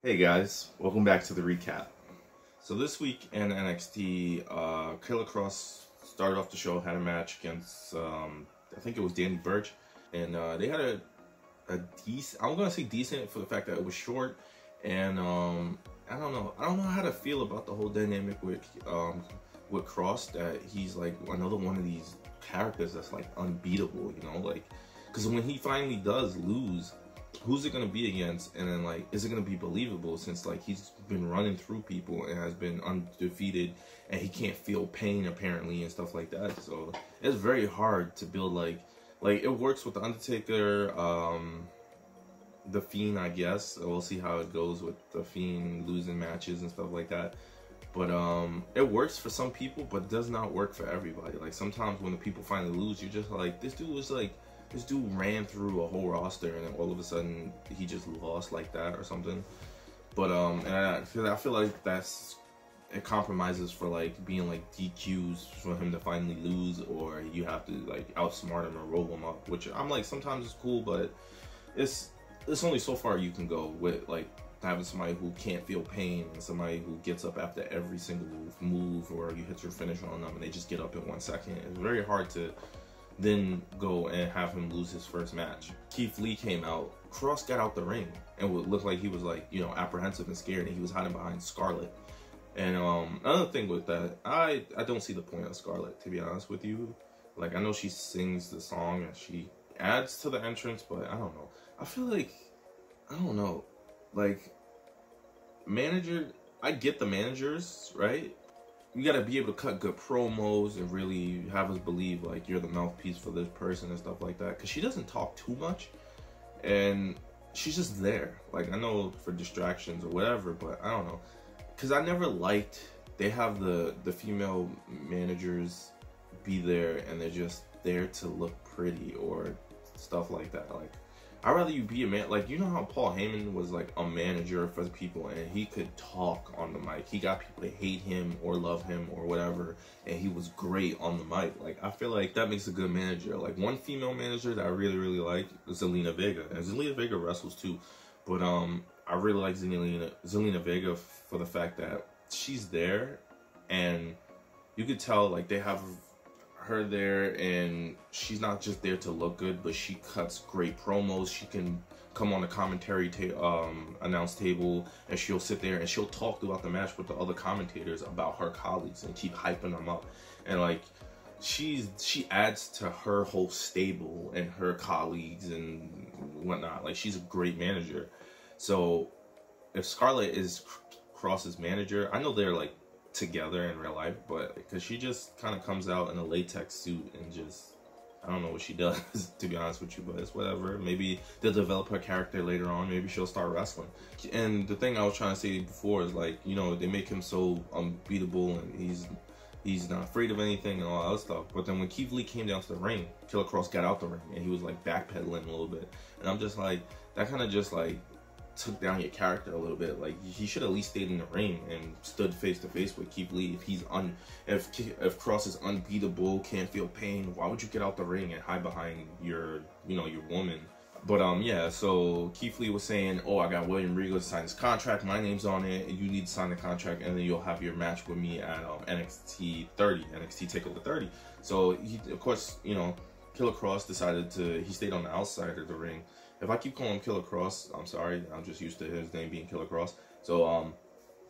Hey guys, welcome back to the recap. So this week in NXT, Killer Cross started off the show, had a match against, I think it was Danny Burch, and they had a decent, I'm gonna say decent for the fact that it was short, and I don't know how to feel about the whole dynamic with Cross, that he's like another one of these characters that's like unbeatable, you know, like, because when he finally does lose, who's it going to be against? And then, like, is it going to be believable, since, like, he's been running through people and has been undefeated, and he can't feel pain, apparently, and stuff like that. So it's very hard to build, like it works with The Undertaker, The Fiend, I guess. We'll see how it goes with The Fiend losing matches and stuff like that. But it works for some people, but it does not work for everybody. Like, sometimes when the people finally lose, you're just like, this dude ran through a whole roster, and then all of a sudden he just lost like that or something. But and I feel like it compromises for like being like DQs for him to finally lose, or you have to like outsmart him or roll him up, which I'm like, sometimes it's cool, but it's only so far you can go with like having somebody who can't feel pain and somebody who gets up after every single move, or you hit your finish on them and they just get up in 1 second. It's very hard to then go and have him lose his first match. Keith Lee came out, Cross got out the ring, and it looked like he was like, you know, apprehensive and scared, and he was hiding behind Scarlett. And another thing with that, I don't see the point of Scarlett, to be honest with you. Like, I know she sings the song and she adds to the entrance, but I don't know. I feel like, I don't know, like, manager, I get the managers, right? You gotta be able to cut good promos and really have us believe like you're the mouthpiece for this person and stuff like that. Because she doesn't talk too much, and she's just there. Like, I know for distractions or whatever, but I don't know. Because I never liked, they have the female managers be there and they're just there to look pretty or stuff like that. Like, I'd rather you be a man. Like, you know how Paul Heyman was like a manager for the people, and he could talk on the mic. He got people to hate him or love him or whatever, and he was great on the mic. Like, I feel like that makes a good manager. Like, one female manager that I really, really like is Zelina Vega. And Zelina Vega wrestles too, but I really like Zelina Vega for the fact that she's there, and you could tell like they have her there, and she's not just there to look good, but she cuts great promos. She can come on the commentary announce table, and she'll sit there and she'll talk throughout the match with the other commentators about her colleagues and keep hyping them up. And like, she adds to her whole stable and her colleagues and whatnot. Like, she's a great manager. So if Scarlett is Cross's manager, I know they're like together in real life, but because she just kind of comes out in a latex suit and just, I don't know what she does, to be honest with you, but it's whatever. Maybe they'll develop her character later on. Maybe she'll start wrestling. And the thing I was trying to say before is, like, you know, they make him so unbeatable, and he's not afraid of anything and all that other stuff. But then when Keith Lee came down to the ring, Killer Cross got out the ring, and he was like backpedaling a little bit, and I'm just like, that kind of just like took down your character a little bit. Like, he should at least stayed in the ring and stood face to face with Keith Lee. If Cross is unbeatable, can't feel pain, why would you get out the ring and hide behind your woman? But yeah, so Keith Lee was saying, oh, I got William Regal to sign his contract, my name's on it, and you need to sign the contract, and then you'll have your match with me at NXT TakeOver 30. So he, of course, you know, Killer Cross decided he stayed on the outside of the ring. If I keep calling him Killer Cross, I'm sorry. I'm just used to his name being Killer Cross. So, of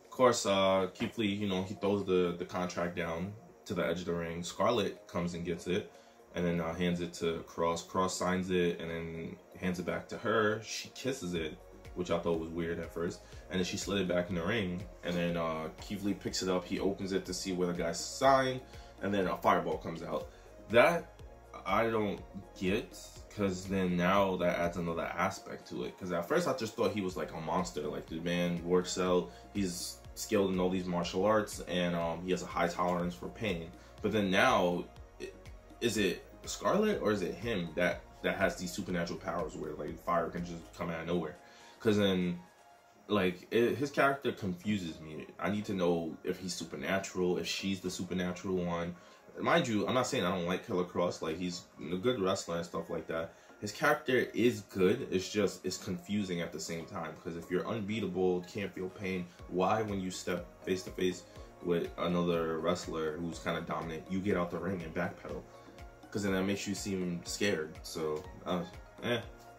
course, Keith Lee, you know, he throws the contract down to the edge of the ring. Scarlett comes and gets it, and then hands it to Cross. Cross signs it, and then hands it back to her. She kisses it, which I thought was weird at first. And then she slid it back in the ring. And then Keith Lee picks it up. He opens it to see where the guy signed, and then a fireball comes out. That I don't get, because then now that adds another aspect to it. Because at first I just thought he was like a monster. Like, the man works out, he's skilled in all these martial arts, and he has a high tolerance for pain. But then now, is it Scarlett or is it him that has these supernatural powers where like fire can just come out of nowhere? Because then, like, his character confuses me. I need to know if he's supernatural, if she's the supernatural one. Mind you, I'm not saying I don't like Killer Cross. Like, he's a good wrestler and stuff like that. his character is good. It's confusing at the same time, because if you're unbeatable, can't feel pain, why when you step face to face with another wrestler who's kind of dominant, you get out the ring and backpedal? Because then that makes you seem scared. So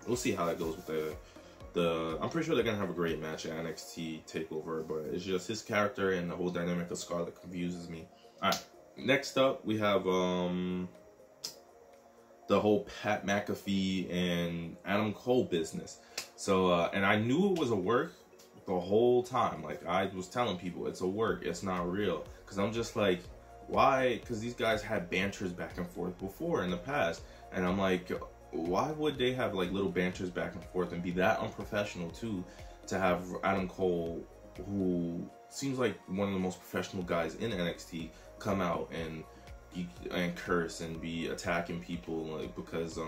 we'll see how that goes with the I'm pretty sure they're gonna have a great match at NXT TakeOver, but it's just his character and the whole dynamic of Scarlett confuses me. All right, next up we have the whole Pat McAfee and Adam Cole business. So and I knew it was a work the whole time. Like, I was telling people it's a work, it's not real, because I'm just like, why? Because these guys had banters back and forth before in the past, and I'm like, why would they have like little banters back and forth and be that unprofessional too, to have Adam Cole, who seems like one of the most professional guys in NXT, come out and curse and be attacking people, like, because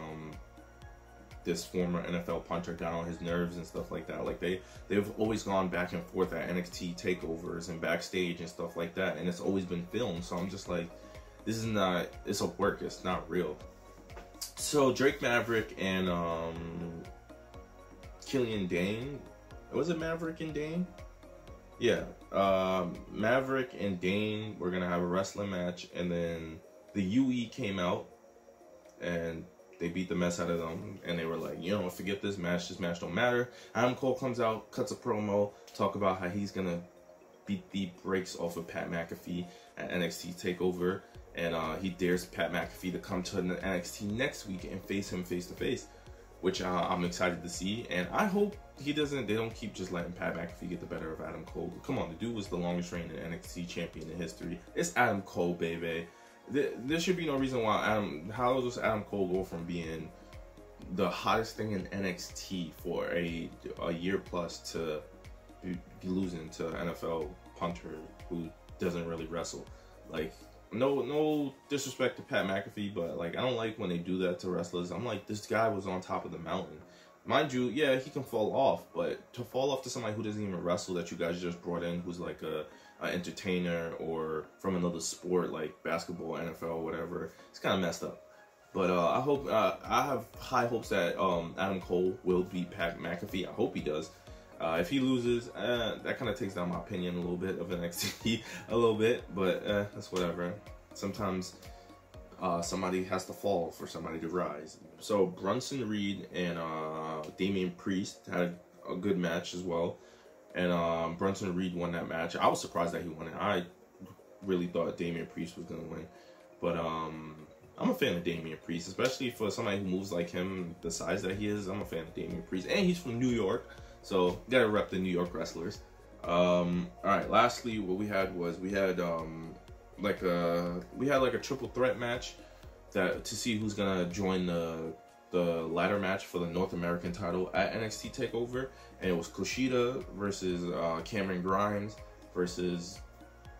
this former NFL punter got on his nerves and stuff like that. Like, they've always gone back and forth at NXT takeovers and backstage and stuff like that, and it's always been filmed. So I'm just like, this is not, it's a work, it's not real. So Drake Maverick and Killian Dane, was it Maverick and Dane? Yeah, Maverick and Dane were gonna have a wrestling match, and then the UE came out and they beat the mess out of them, and they were like, you know, forget this match don't matter. Adam Cole comes out, cuts a promo, talk about how he's gonna beat the brakes off of Pat McAfee at NXT TakeOver, and he dares Pat McAfee to come to NXT next week and face him face to face, which I'm excited to see. And I hope they don't keep just letting Pat McAfee get the better of Adam Cole. Come on, the dude was the longest reigning NXT champion in history. It's Adam Cole, baby. There should be no reason why how does Adam Cole go from being the hottest thing in NXT for a year plus to be losing to an NFL punter who doesn't really wrestle? Like, no disrespect to Pat McAfee, but like, I don't like when they do that to wrestlers. I'm like, this guy was on top of the mountain. Mind you, yeah, he can fall off, but to fall off to somebody who doesn't even wrestle, that you guys just brought in, who's like an entertainer or from another sport like basketball, NFL, whatever, it's kind of messed up. But I hope, I have high hopes that Adam Cole will beat Pat McAfee. I hope he does. If he loses, that kind of takes down my opinion a little bit of NXT, a little bit, but that's whatever. Sometimes somebody has to fall for somebody to rise. So Bronson Reed and Damian Priest had a good match as well, and Bronson Reed won that match. I was surprised that he won it. I really thought Damian Priest was gonna win, but I'm a fan of Damian Priest, especially for somebody who moves like him, the size that he is. I'm a fan of Damian Priest, and he's from New York, so gotta rep the New York wrestlers. All right, lastly, what we had like a triple threat match to see who's gonna join the ladder match for the North American title at NXT TakeOver, and it was Kushida versus Cameron Grimes versus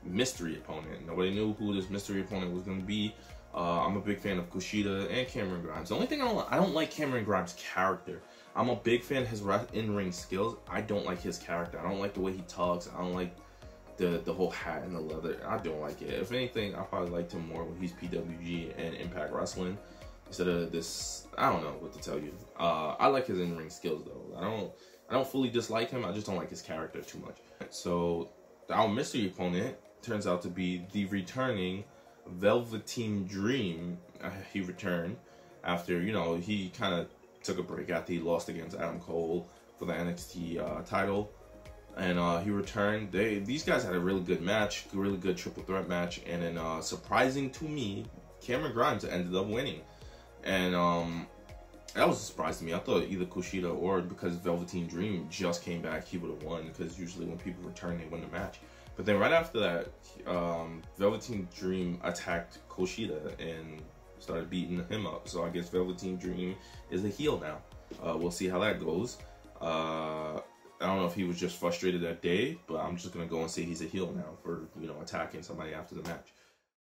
mystery opponent. Nobody knew who this mystery opponent was gonna be. I'm a big fan of Kushida and Cameron Grimes. The only thing I don't like Cameron Grimes' character. I'm a big fan of his in-ring skills. I don't like his character. I don't like the way he talks. I don't like the whole hat and the leather. I don't like it. If anything, I probably liked him more when he's PWG and Impact Wrestling instead of this. I don't know what to tell you. I like his in-ring skills though. I don't fully dislike him. I just don't like his character too much. So our mystery opponent turns out to be the returning Velveteen Dream. He returned after, you know, he kind of took a break after he lost against Adam Cole for the NXT title. And he returned. These guys had a really good match, really good triple threat match, and then surprising to me, Cameron Grimes ended up winning, and that was a surprise to me. I thought either Kushida or, because Velveteen Dream just came back, he would have won, because usually when people return, they win the match. But then right after that, Velveteen Dream attacked Kushida and started beating him up. So I guess Velveteen Dream is a heel now. We'll see how that goes. I don't know if he was just frustrated that day, but I'm just going to go and say he's a heel now for, you know, attacking somebody after the match.